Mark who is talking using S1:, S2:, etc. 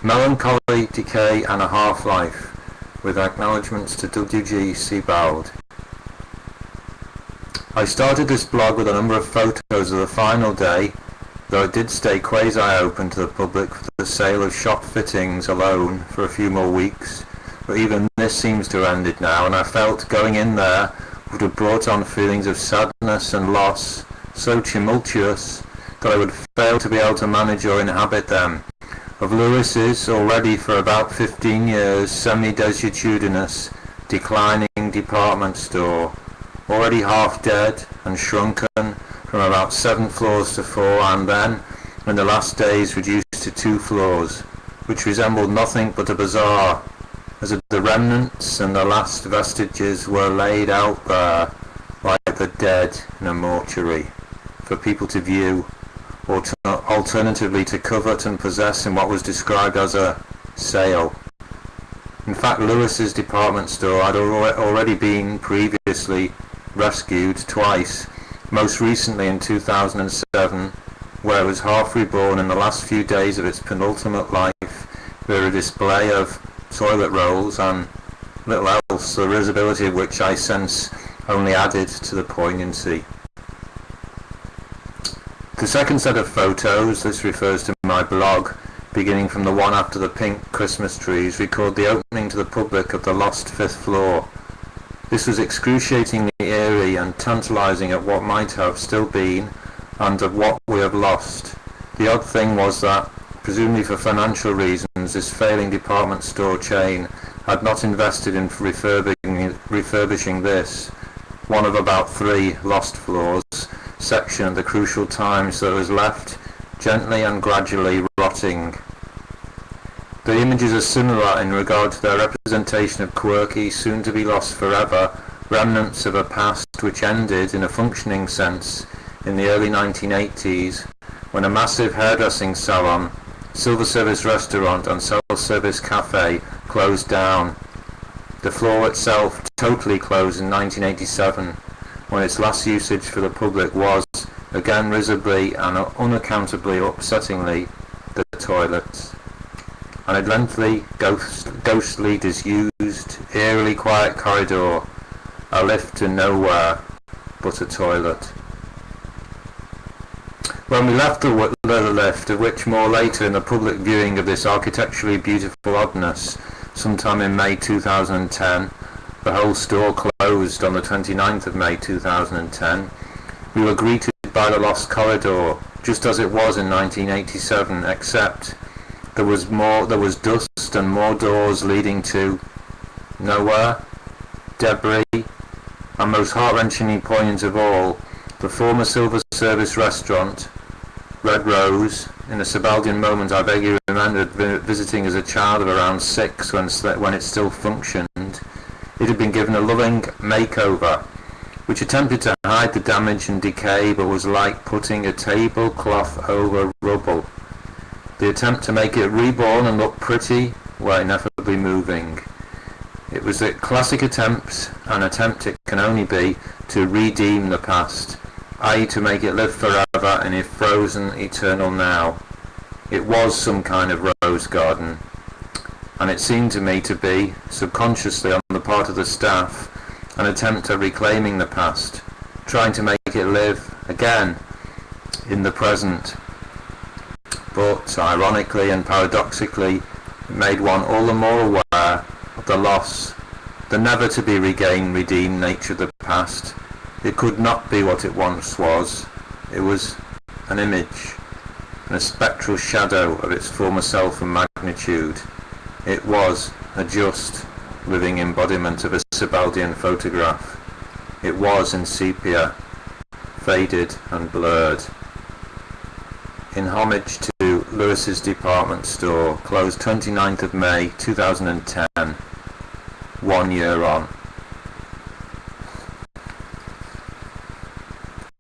S1: Melancholy, Decay and a Half-Life, with acknowledgements to W.G. Sebald. I started this blog with a number of photos of the final day, though it did stay quasi-open to the public for the sale of shop fittings alone for a few more weeks, but even this seems to have ended now, and I felt going in there would have brought on feelings of sadness and loss so tumultuous that I would fail to be able to manage or inhabit them. Of Lewis's, already for about 15 years, semi-desuetudinous, declining department store, already half dead and shrunken from about 7 floors to 4, and then, in the last days, reduced to 2 floors, which resembled nothing but a bazaar, as if the remnants and the last vestiges were laid out there, like the dead in a mortuary, for people to view, or alternatively to covet and possess in what was described as a sale. In fact, Lewis's department store had already been previously rescued twice, most recently in 2007, where it was half reborn in the last few days of its penultimate life with a display of toilet rolls and little else, the risibility of which I sense only added to the poignancy. The second set of photos, this refers to my blog, beginning from the one after the pink Christmas trees, record the opening to the public of the lost 5th floor. This was excruciatingly eerie and tantalizing at what might have still been and of what we have lost. The odd thing was that, presumably for financial reasons, this failing department store chain had not invested in refurbishing this, one of about 3 lost floors, section at the crucial time, so it was left gently and gradually rotting. The images are similar in regard to their representation of quirky, soon to be lost forever, remnants of a past which ended, in a functioning sense, in the early 1980s, when a massive hairdressing salon, silver service restaurant and self-service cafe closed down. The floor itself totally closed in 1987, when its last usage for the public was, again risibly and unaccountably upsettingly, the toilets. An evidently ghostly, disused, eerily quiet corridor, a lift to nowhere but a toilet. When we left the lift, of which more later in the public viewing of this architecturally beautiful oddness, sometime in May 2010, the whole store closed on the 29th of May 2010, we were greeted by the lost corridor, just as it was in 1987, except there was dust and more doors leading to nowhere, debris, and most heart-wrenchingly poignant of all, the former silver service restaurant, Red Rose, in a sebaldian moment I vaguely remembered visiting as a child of around 6 when it still functioned. It had been given a loving makeover, which attempted to hide the damage and decay, but was like putting a tablecloth over rubble. The attempt to make it reborn and look pretty were ineffably moving. It was a classic attempt, an attempt it can only be, to redeem the past, i.e. to make it live forever in a frozen eternal now. It was some kind of rose garden, and it seemed to me to be, subconsciously on the part of the staff, an attempt at reclaiming the past, trying to make it live again in the present. But, ironically and paradoxically, it made one all the more aware of the loss, the never-to-be-regained, redeemed nature of the past. It could not be what it once was. It was an image, and a spectral shadow of its former self and magnitude. It was a just, living embodiment of a sebaldian photograph. It was in sepia, faded and blurred. In homage to Lewis's department store, closed 29th of May 2010, 1 year on.